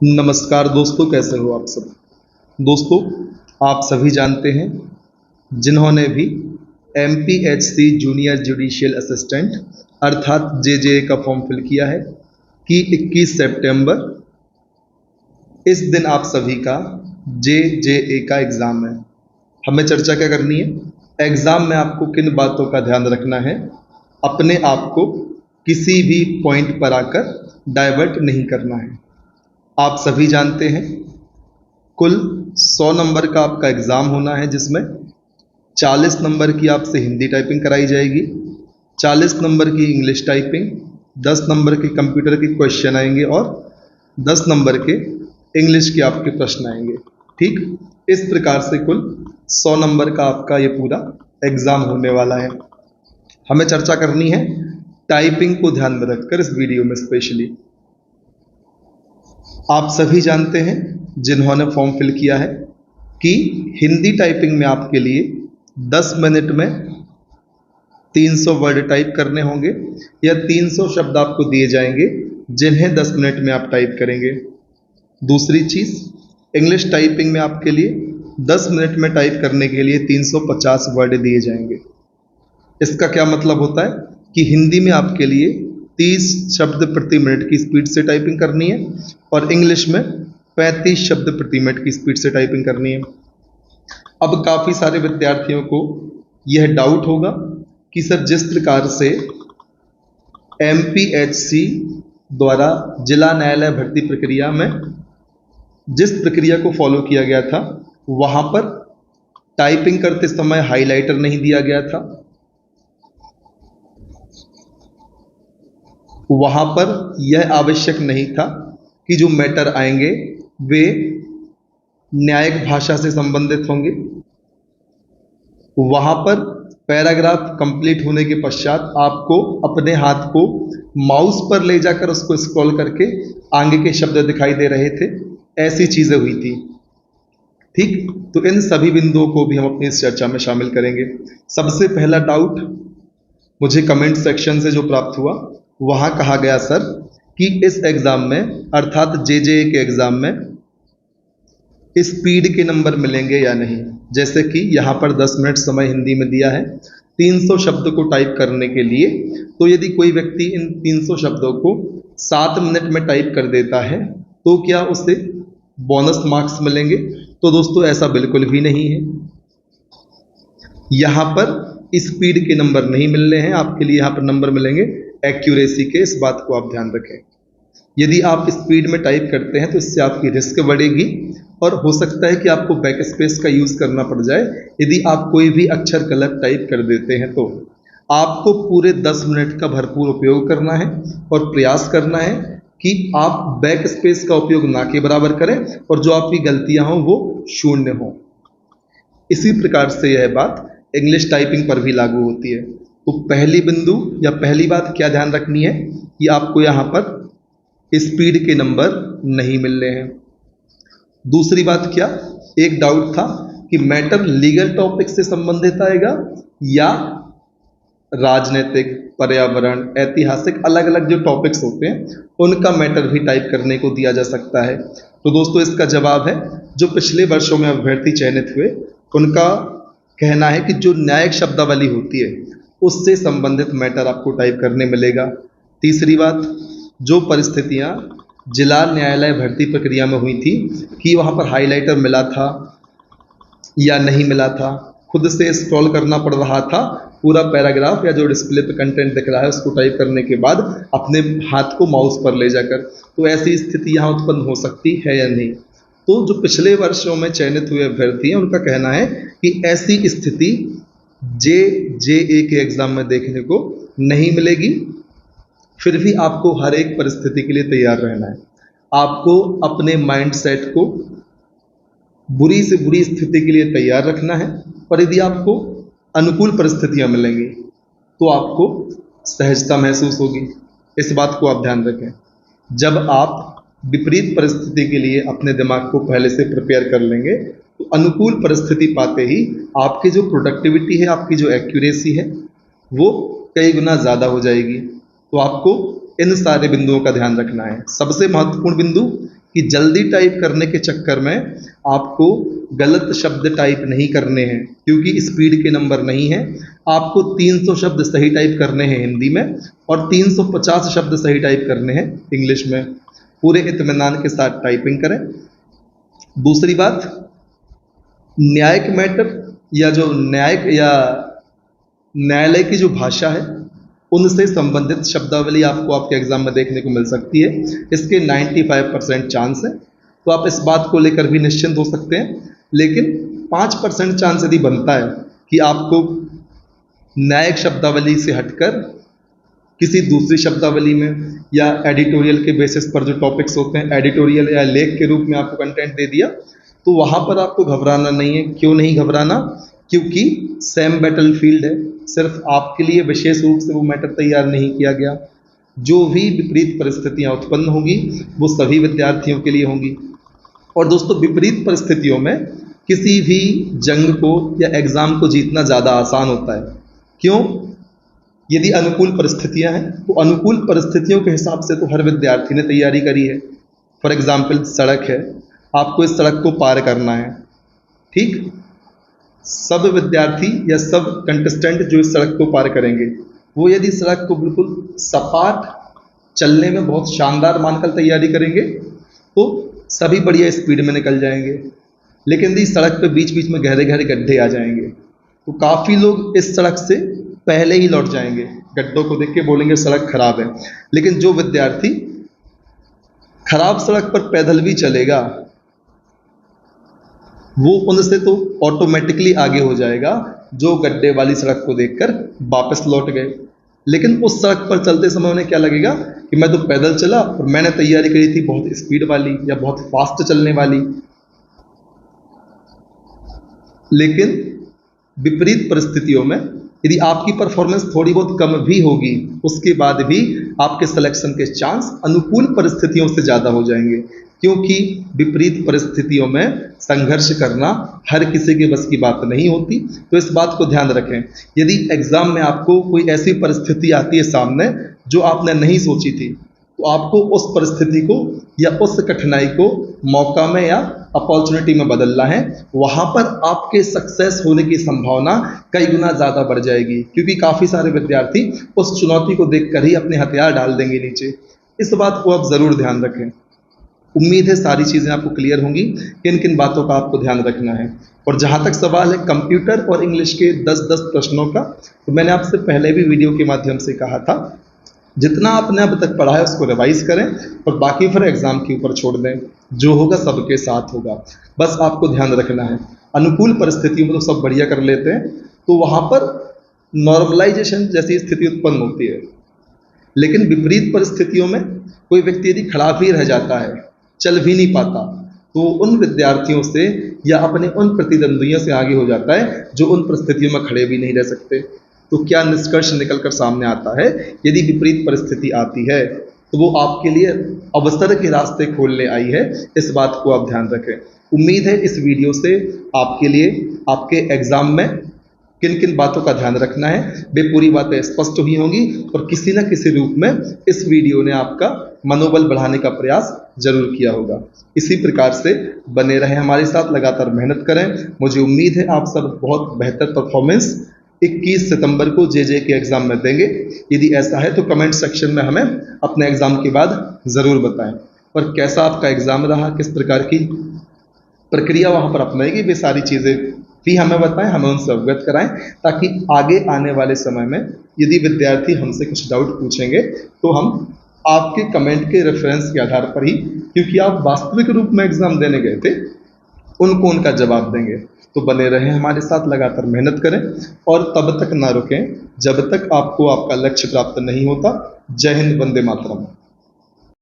नमस्कार दोस्तों, कैसे हो आप सब। दोस्तों, आप सभी जानते हैं जिन्होंने भी MPHC जूनियर जुडिशियल असिस्टेंट अर्थात JJA का फॉर्म फिल किया है कि 21 सितंबर इस दिन आप सभी का JJA का एग्ज़ाम है। हमें चर्चा क्या करनी है, एग्ज़ाम में आपको किन बातों का ध्यान रखना है, अपने आप को किसी भी पॉइंट पर आकर डाइवर्ट नहीं करना है। आप सभी जानते हैं कुल 100 नंबर का आपका एग्ज़ाम होना है, जिसमें 40 नंबर की आपसे हिंदी टाइपिंग कराई जाएगी, 40 नंबर की इंग्लिश टाइपिंग, 10 नंबर के कंप्यूटर के क्वेश्चन आएंगे और 10 नंबर के इंग्लिश के आपके प्रश्न आएंगे। ठीक, इस प्रकार से कुल 100 नंबर का आपका ये पूरा एग्ज़ाम होने वाला है। हमें चर्चा करनी है टाइपिंग को ध्यान में रखकर इस वीडियो में स्पेशली। आप सभी जानते हैं जिन्होंने फॉर्म फिल किया है कि हिंदी टाइपिंग में आपके लिए 10 मिनट में 300 वर्ड टाइप करने होंगे या 300 शब्द आपको दिए जाएंगे जिन्हें 10 मिनट में आप टाइप करेंगे। दूसरी चीज़, इंग्लिश टाइपिंग में आपके लिए 10 मिनट में टाइप करने के लिए 350 वर्ड दिए जाएंगे। इसका क्या मतलब होता है कि हिंदी में आपके लिए 30 शब्द प्रति मिनट की स्पीड से टाइपिंग करनी है और इंग्लिश में 35 शब्द प्रति मिनट की स्पीड से टाइपिंग करनी है। अब काफ़ी सारे विद्यार्थियों को यह डाउट होगा कि सर, जिस प्रकार से MPHC द्वारा जिला न्यायालय भर्ती प्रक्रिया में जिस प्रक्रिया को फॉलो किया गया था, वहाँ पर टाइपिंग करते समय हाइलाइटर नहीं दिया गया था, वहाँ पर यह आवश्यक नहीं था कि जो मैटर आएंगे वे न्यायिक भाषा से संबंधित होंगे। वहाँ पर पैराग्राफ कंप्लीट होने के पश्चात आपको अपने हाथ को माउस पर ले जाकर उसको स्क्रॉल करके आगे के शब्द दिखाई दे रहे थे, ऐसी चीज़ें हुई थी। ठीक, तो इन सभी बिंदुओं को भी हम अपनी इस चर्चा में शामिल करेंगे। सबसे पहला डाउट मुझे कमेंट सेक्शन से जो प्राप्त हुआ, वहाँ कहा गया सर कि इस एग्ज़ाम में अर्थात JJA के एग्ज़ाम में स्पीड के नंबर मिलेंगे या नहीं। जैसे कि यहाँ पर 10 मिनट समय हिंदी में दिया है 300 शब्द को टाइप करने के लिए, तो यदि कोई व्यक्ति इन 300 शब्दों को 7 मिनट में टाइप कर देता है तो क्या उसे बोनस मार्क्स मिलेंगे? तो दोस्तों, ऐसा बिल्कुल भी नहीं है। यहाँ पर स्पीड के नंबर नहीं मिल रहे हैं, आपके लिए यहाँ पर नंबर मिलेंगे एक्यूरेसी के। इस बात को आप ध्यान रखें। यदि आप स्पीड में टाइप करते हैं तो इससे आपकी रिस्क बढ़ेगी और हो सकता है कि आपको बैक स्पेस का यूज़ करना पड़ जाए। यदि आप कोई भी अक्षर गलत टाइप कर देते हैं तो आपको पूरे 10 मिनट का भरपूर उपयोग करना है और प्रयास करना है कि आप बैक स्पेस का उपयोग ना के बराबर करें और जो आपकी गलतियां हों वो शून्य हों। इसी प्रकार से यह बात इंग्लिश टाइपिंग पर भी लागू होती है। तो पहली बिंदु या पहली बात क्या ध्यान रखनी है कि आपको यहाँ पर स्पीड के नंबर नहीं मिल रहे हैं। दूसरी बात क्या, एक डाउट था कि मैटर लीगल टॉपिक से संबंधित आएगा या राजनीतिक, पर्यावरण, ऐतिहासिक, अलग अलग जो टॉपिक्स होते हैं उनका मैटर भी टाइप करने को दिया जा सकता है। तो दोस्तों, इसका जवाब है जो पिछले वर्षों में अभ्यर्थी चयनित हुए उनका कहना है कि जो न्यायिक शब्दावली होती है उससे संबंधित मैटर आपको टाइप करने मिलेगा। तीसरी बात, जो परिस्थितियां जिला न्यायालय भर्ती प्रक्रिया में हुई थी कि वहां पर हाइलाइटर मिला था या नहीं मिला था, खुद से स्क्रॉल करना पड़ रहा था पूरा पैराग्राफ या जो डिस्प्ले पे कंटेंट दिख रहा है उसको टाइप करने के बाद अपने हाथ को माउस पर ले जाकर, तो ऐसी स्थिति यहाँ उत्पन्न हो सकती है या नहीं। तो जो पिछले वर्षों में चयनित हुए अभ्यर्थी हैं उनका कहना है कि ऐसी स्थिति JJA के एग्ज़ाम में देखने को नहीं मिलेगी। फिर भी आपको हर एक परिस्थिति के लिए तैयार रहना है। आपको अपने माइंड सेट को बुरी से बुरी स्थिति के लिए तैयार रखना है और यदि आपको अनुकूल परिस्थितियां मिलेंगी तो आपको सहजता महसूस होगी। इस बात को आप ध्यान रखें। जब आप विपरीत परिस्थिति के लिए अपने दिमाग को पहले से प्रिपेयर कर लेंगे तो अनुकूल परिस्थिति पाते ही आपकी जो प्रोडक्टिविटी है, आपकी जो एक्यूरेसी है, वो कई गुना ज़्यादा हो जाएगी। तो आपको इन सारे बिंदुओं का ध्यान रखना है। सबसे महत्वपूर्ण बिंदु कि जल्दी टाइप करने के चक्कर में आपको गलत शब्द टाइप नहीं करने हैं, क्योंकि स्पीड के नंबर नहीं हैं। आपको 300 शब्द सही टाइप करने हैं हिंदी में और 350 शब्द सही टाइप करने हैं इंग्लिश में। पूरे इत्मीनान के साथ टाइपिंग करें। दूसरी बात, न्यायिक मैटर या जो न्यायिक या न्यायालय की जो भाषा है उनसे संबंधित शब्दावली आपको आपके एग्जाम में देखने को मिल सकती है। इसके 95% चांस है, तो आप इस बात को लेकर भी निश्चिंत हो सकते हैं। लेकिन 5% चांस यदि बनता है कि आपको न्यायिक शब्दावली से हटकर किसी दूसरी शब्दावली में या एडिटोरियल के बेसिस पर जो टॉपिक्स होते हैं, एडिटोरियल या लेख के रूप में आपको कंटेंट दे दिया, तो वहाँ पर आपको घबराना नहीं है। क्यों नहीं घबराना? क्योंकि सेम बैटल फील्ड है, सिर्फ आपके लिए विशेष रूप से वो मैटर तैयार नहीं किया गया। जो भी विपरीत परिस्थितियाँ उत्पन्न होंगी वो सभी विद्यार्थियों के लिए होंगी। और दोस्तों, विपरीत परिस्थितियों में किसी भी जंग को या एग्ज़ाम को जीतना ज़्यादा आसान होता है। क्यों? यदि अनुकूल परिस्थितियां हैं तो अनुकूल परिस्थितियों के हिसाब से तो हर विद्यार्थी ने तैयारी करी है। फॉर एग्जाम्पल, सड़क है, आपको इस सड़क को पार करना है, ठीक? सब विद्यार्थी या सब कंटेस्टेंट जो इस सड़क को पार करेंगे, वो यदि सड़क को बिल्कुल सपाट चलने में बहुत शानदार मानकर तैयारी करेंगे तो सभी बढ़िया स्पीड में निकल जाएंगे। लेकिन यदि सड़क पे बीच बीच में गहरे गहरे गड्ढे आ जाएंगे तो काफ़ी लोग इस सड़क से पहले ही लौट जाएंगे, गड्ढों को देख के बोलेंगे सड़क खराब है। लेकिन जो विद्यार्थी खराब सड़क पर पैदल भी चलेगा वो उनसे तो ऑटोमेटिकली आगे हो जाएगा जो गड्ढे वाली सड़क को देखकर वापस लौट गए। लेकिन उस सड़क पर चलते समय उन्हें क्या लगेगा कि मैं तो पैदल चला और मैंने तैयारी करी थी बहुत स्पीड वाली या बहुत फास्ट चलने वाली। लेकिन विपरीत परिस्थितियों में यदि आपकी परफॉर्मेंस थोड़ी बहुत कम भी होगी, उसके बाद भी आपके सिलेक्शन के चांस अनुकूल परिस्थितियों से ज़्यादा हो जाएंगे, क्योंकि विपरीत परिस्थितियों में संघर्ष करना हर किसी के बस की बात नहीं होती। तो इस बात को ध्यान रखें। यदि एग्ज़ाम में आपको कोई ऐसी परिस्थिति आती है सामने जो आपने नहीं सोची थी, तो आपको उस परिस्थिति को या उस कठिनाई को मौका में या अपॉर्चुनिटी में बदलना है। वहाँ पर आपके सक्सेस होने की संभावना कई गुना ज़्यादा बढ़ जाएगी, क्योंकि काफ़ी सारे विद्यार्थी उस चुनौती को देखकर ही अपने हथियार डाल देंगे नीचे। इस बात को आप ज़रूर ध्यान रखें। उम्मीद है सारी चीज़ें आपको क्लियर होंगी, किन किन बातों का आपको ध्यान रखना है। और जहाँ तक सवाल है कंप्यूटर और इंग्लिश के 10-10 प्रश्नों का, तो मैंने आपसे पहले भी वीडियो के माध्यम से कहा था, जितना आपने अब तक पढ़ा है उसको रिवाइज करें और बाकी फिर एग्ज़ाम के ऊपर छोड़ दें। जो होगा सबके साथ होगा। बस आपको ध्यान रखना है, अनुकूल परिस्थितियों में तो सब बढ़िया कर लेते हैं, तो वहाँ पर नॉर्मलाइजेशन जैसी स्थिति उत्पन्न होती है। लेकिन विपरीत परिस्थितियों में कोई व्यक्ति यदि खड़ा भी रह जाता है, चल भी नहीं पाता, तो उन विद्यार्थियों से या अपने उन प्रतिद्वंदियों से आगे हो जाता है जो उन परिस्थितियों में खड़े भी नहीं रह सकते। तो क्या निष्कर्ष निकलकर सामने आता है? यदि विपरीत परिस्थिति आती है तो वो आपके लिए अवसर के रास्ते खोलने आई है। इस बात को आप ध्यान रखें। उम्मीद है इस वीडियो से आपके लिए आपके एग्ज़ाम में किन किन बातों का ध्यान रखना है वे पूरी बातें स्पष्ट हुई होंगी और किसी न किसी रूप में इस वीडियो ने आपका मनोबल बढ़ाने का प्रयास जरूर किया होगा। इसी प्रकार से बने रहें हमारे साथ, लगातार मेहनत करें। मुझे उम्मीद है आप सब बहुत बेहतर परफॉर्मेंस 21 सितंबर को जे के एग्ज़ाम में देंगे। यदि ऐसा है तो कमेंट सेक्शन में हमें अपने एग्ज़ाम के बाद ज़रूर बताएं और कैसा आपका एग्ज़ाम रहा, किस प्रकार की प्रक्रिया वहाँ पर अपनाएगी, वे सारी चीज़ें भी हमें बताएं, हमें उनसे अवगत कराएं, ताकि आगे आने वाले समय में यदि विद्यार्थी हमसे कुछ डाउट पूछेंगे तो हम आपके कमेंट के रेफरेंस के आधार पर ही, क्योंकि आप वास्तविक रूप में एग्ज़ाम देने गए थे, उनको उनका जवाब देंगे। तो बने रहें हमारे साथ, लगातार मेहनत करें और तब तक ना रुकें जब तक आपको आपका लक्ष्य प्राप्त नहीं होता। जय हिंद, वंदे मातरम।